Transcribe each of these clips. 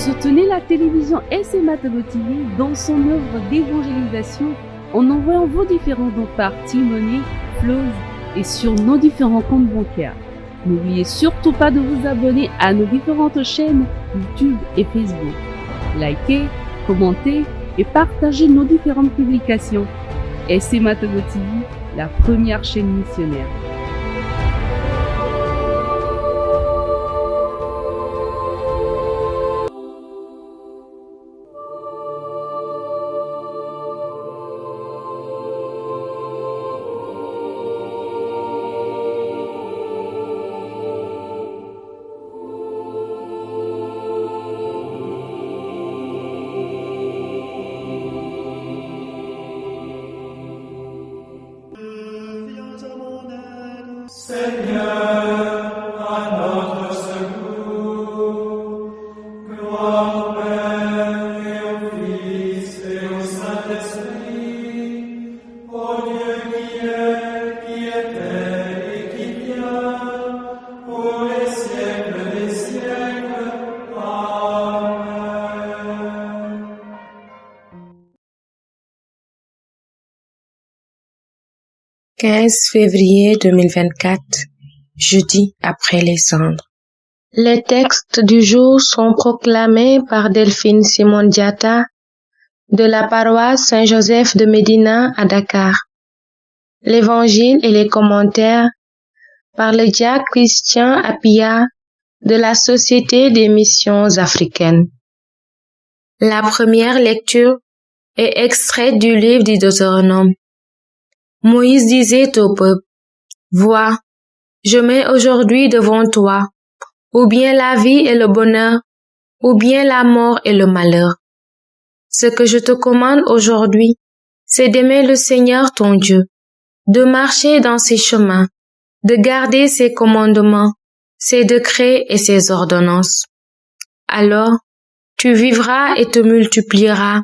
Soutenez la télévision SMA Togo TV dans son œuvre d'évangélisation en envoyant vos différents dons par T-Money, Flows et sur nos différents comptes bancaires. N'oubliez surtout pas de vous abonner à nos différentes chaînes YouTube et Facebook. Likez, commentez et partagez nos différentes publications. SMA Togo TV, la première chaîne missionnaire. « 15 février 2024, jeudi après les cendres. Les textes du jour sont proclamés par Delphine Simon Diatta de la paroisse Saint-Joseph de Médina à Dakar. L'évangile et les commentaires par le diacre Christian Apia de la Société des missions africaines. La première lecture est extraite du livre du Deutéronome. Moïse disait au peuple, « Vois, je mets aujourd'hui devant toi, ou bien la vie et le bonheur, ou bien la mort et le malheur. Ce que je te commande aujourd'hui, c'est d'aimer le Seigneur ton Dieu, de marcher dans ses chemins, de garder ses commandements, ses décrets et ses ordonnances. Alors, tu vivras et te multiplieras.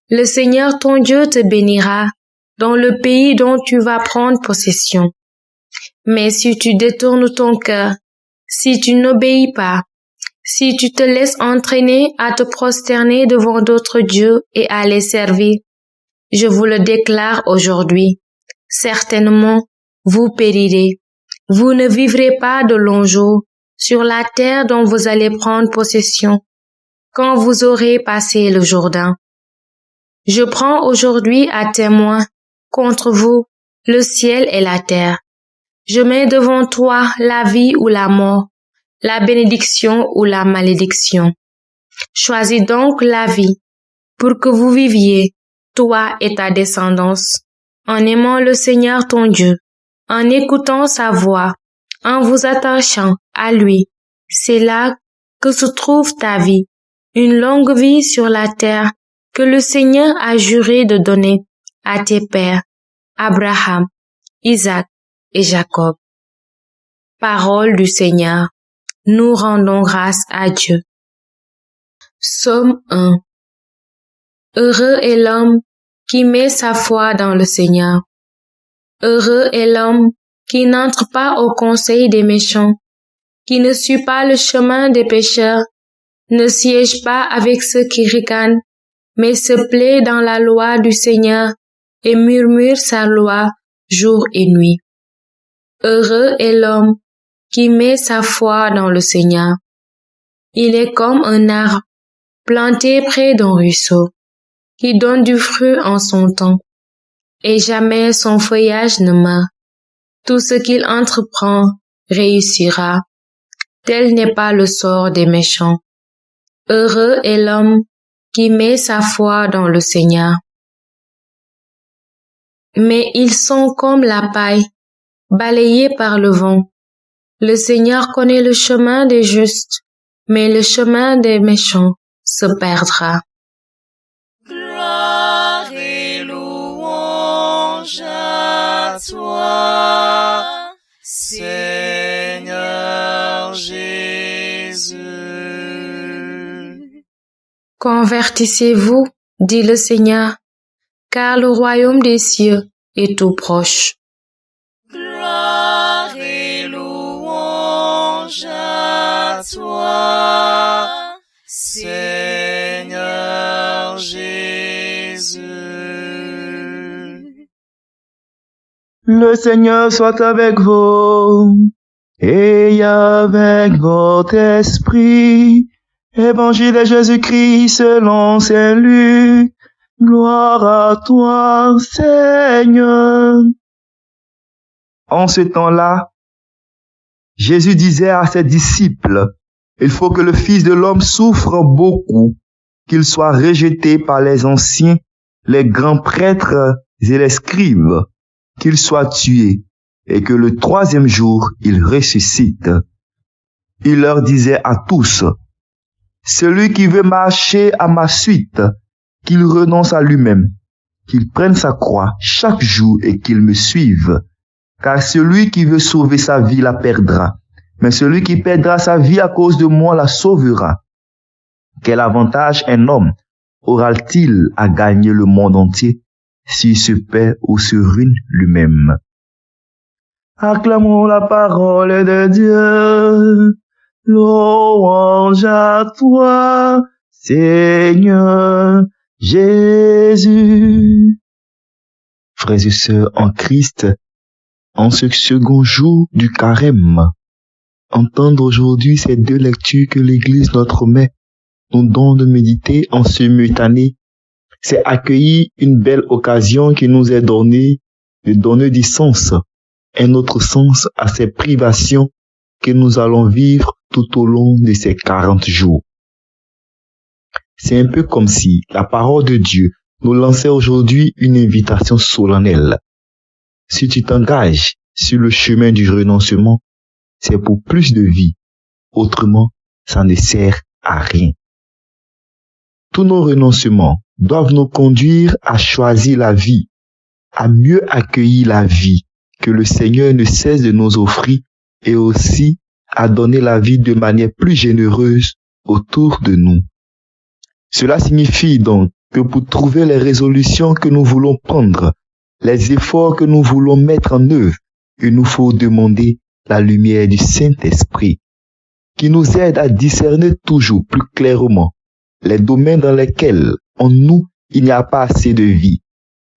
Le Seigneur ton Dieu te bénira dans le pays dont tu vas prendre possession. Mais si tu détournes ton cœur, si tu n'obéis pas, si tu te laisses entraîner à te prosterner devant d'autres dieux et à les servir, je vous le déclare aujourd'hui, certainement vous périrez. Vous ne vivrez pas de longs jours sur la terre dont vous allez prendre possession quand vous aurez passé le Jourdain. Je prends aujourd'hui à témoin contre vous le ciel et la terre. Je mets devant toi la vie ou la mort, la bénédiction ou la malédiction. Choisis donc la vie pour que vous viviez, toi et ta descendance, en aimant le Seigneur ton Dieu, en écoutant sa voix, en vous attachant à lui. C'est là que se trouve ta vie, une longue vie sur la terre que le Seigneur a juré de donner à tes pères, Abraham, Isaac et Jacob. Parole du Seigneur. Nous rendons grâce à Dieu. Psaume 1. Heureux est l'homme qui met sa foi dans le Seigneur. Heureux est l'homme qui n'entre pas au conseil des méchants, qui ne suit pas le chemin des pécheurs, ne siège pas avec ceux qui ricanent, mais se plaît dans la loi du Seigneur et murmure sa loi jour et nuit. Heureux est l'homme qui met sa foi dans le Seigneur. Il est comme un arbre planté près d'un ruisseau, qui donne du fruit en son temps, et jamais son feuillage ne meurt. Tout ce qu'il entreprend réussira. Tel n'est pas le sort des méchants. Heureux est l'homme qui met sa foi dans le Seigneur. Mais ils sont comme la paille, balayés par le vent. Le Seigneur connaît le chemin des justes, mais le chemin des méchants se perdra. Gloire et louange à toi, Seigneur Jésus. Convertissez-vous, dit le Seigneur, car le royaume des cieux est tout proche. Gloire et louange à toi, Seigneur Le Seigneur soit avec vous et avec votre esprit. Évangile de Jésus-Christ selon Saint Luc. Gloire à toi, Seigneur. En ce temps-là, Jésus disait à ses disciples, il faut que le Fils de l'homme souffre beaucoup, qu'il soit rejeté par les anciens, les grands prêtres et les scribes, qu'il soit tué, et que le troisième jour, il ressuscite. Il leur disait à tous, celui qui veut marcher à ma suite, qu'il renonce à lui-même, qu'il prenne sa croix chaque jour et qu'il me suive. Car celui qui veut sauver sa vie la perdra, mais celui qui perdra sa vie à cause de moi la sauvera. Quel avantage un homme aura-t-il à gagner le monde entier s'il se perd ou se ruine lui-même? Acclamons la parole de Dieu. Louange à toi, Seigneur Jésus. Frères et sœurs en Christ, en ce second jour du carême, entendre aujourd'hui ces deux lectures que l'Église notre Mère nous donne de méditer en simultané, c'est accueillir une belle occasion qui nous est donnée de donner du sens, un autre sens à ces privations que nous allons vivre tout au long de ces 40 jours. C'est un peu comme si la parole de Dieu nous lançait aujourd'hui une invitation solennelle. Si tu t'engages sur le chemin du renoncement, c'est pour plus de vie. Autrement, ça ne sert à rien. Tous nos renoncements doivent nous conduire à choisir la vie, à mieux accueillir la vie que le Seigneur ne cesse de nous offrir et aussi à donner la vie de manière plus généreuse autour de nous. Cela signifie donc que pour trouver les résolutions que nous voulons prendre, les efforts que nous voulons mettre en œuvre, il nous faut demander la lumière du Saint-Esprit qui nous aide à discerner toujours plus clairement les domaines dans lesquels en nous il n'y a pas assez de vie,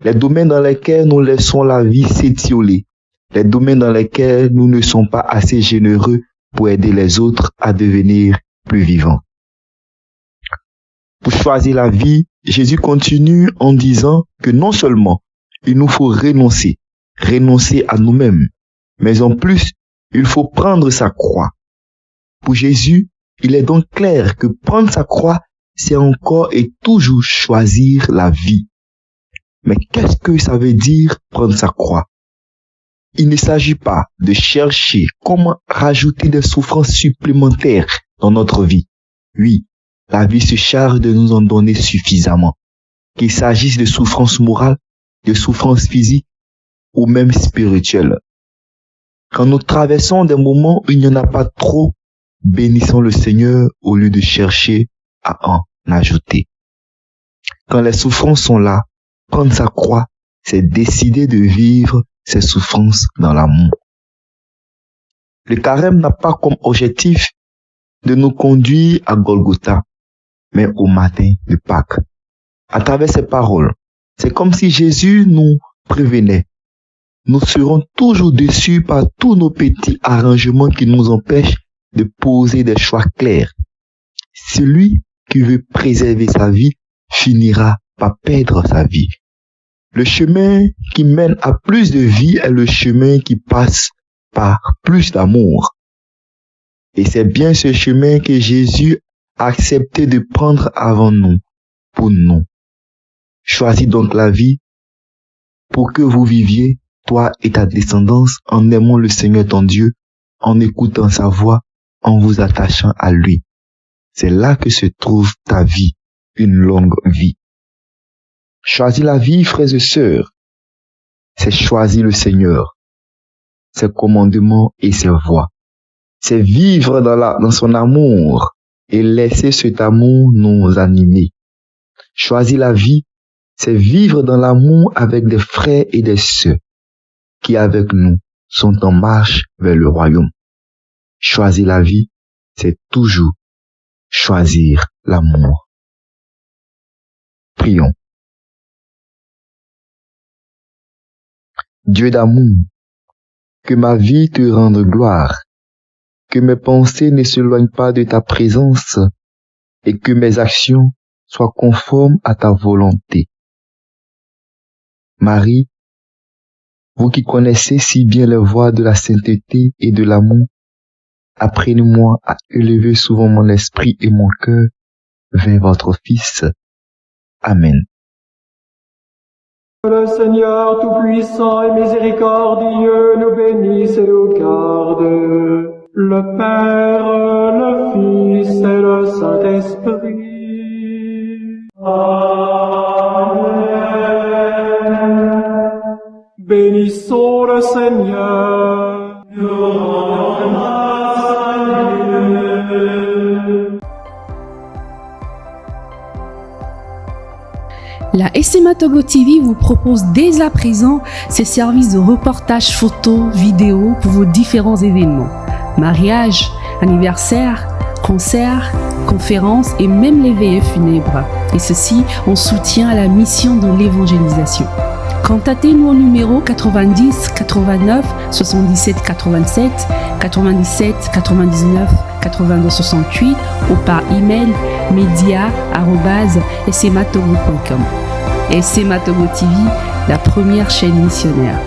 les domaines dans lesquels nous laissons la vie s'étioler, les domaines dans lesquels nous ne sommes pas assez généreux pour aider les autres à devenir plus vivants. Pour choisir la vie, Jésus continue en disant que non seulement il nous faut renoncer à nous-mêmes, mais en plus, il faut prendre sa croix. Pour Jésus, il est donc clair que prendre sa croix, c'est encore et toujours choisir la vie. Mais qu'est-ce que ça veut dire prendre sa croix? Il ne s'agit pas de chercher comment rajouter des souffrances supplémentaires dans notre vie. Oui, la vie se charge de nous en donner suffisamment. Qu'il s'agisse de souffrances morales, de souffrances physiques ou même spirituelles. Quand nous traversons des moments où il n'y en a pas trop, bénissons le Seigneur au lieu de chercher à en ajouter. Quand les souffrances sont là, prendre sa croix, c'est décider de vivre ces souffrances dans l'amour. Le carême n'a pas comme objectif de nous conduire à Golgotha, mais au matin de Pâques. À travers ces paroles, c'est comme si Jésus nous prévenait. Nous serons toujours déçus par tous nos petits arrangements qui nous empêchent de poser des choix clairs. Celui qui veut préserver sa vie finira par perdre sa vie. Le chemin qui mène à plus de vie est le chemin qui passe par plus d'amour. Et c'est bien ce chemin que Jésus a accepté de prendre avant nous, pour nous. Choisis donc la vie pour que vous viviez, toi et ta descendance, en aimant le Seigneur ton Dieu, en écoutant sa voix, en vous attachant à lui. C'est là que se trouve ta vie, une longue vie. Choisis la vie, frères et sœurs, c'est choisir le Seigneur, ses commandements et ses voies. C'est vivre dans son amour et laisser cet amour nous animer. Choisir la vie, c'est vivre dans l'amour avec des frères et des sœurs qui, avec nous, sont en marche vers le royaume. Choisir la vie, c'est toujours choisir l'amour. Prions. Dieu d'amour, que ma vie te rende gloire, que mes pensées ne s'éloignent pas de ta présence et que mes actions soient conformes à ta volonté. Marie, vous qui connaissez si bien les voies de la sainteté et de l'amour, apprenez-moi à élever souvent mon esprit et mon cœur vers votre Fils. Amen. Que le Seigneur Tout-Puissant et Miséricordieux nous bénisse et nous garde, le Père, le Fils et le Saint-Esprit. Amen. Bénissons le Seigneur. Nous rendons grâce à Dieu. La SMA Togo TV vous propose dès à présent ses services de reportage photo, vidéo pour vos différents événements. Mariage, anniversaire, concerts, conférences et même les veillées funèbres. Et ceci en soutien à la mission de l'évangélisation. Contactez-nous au numéro 90 89 77 87 97 99 82 68 ou par email media@smatogo.com. SMA Togo TV, la première chaîne missionnaire.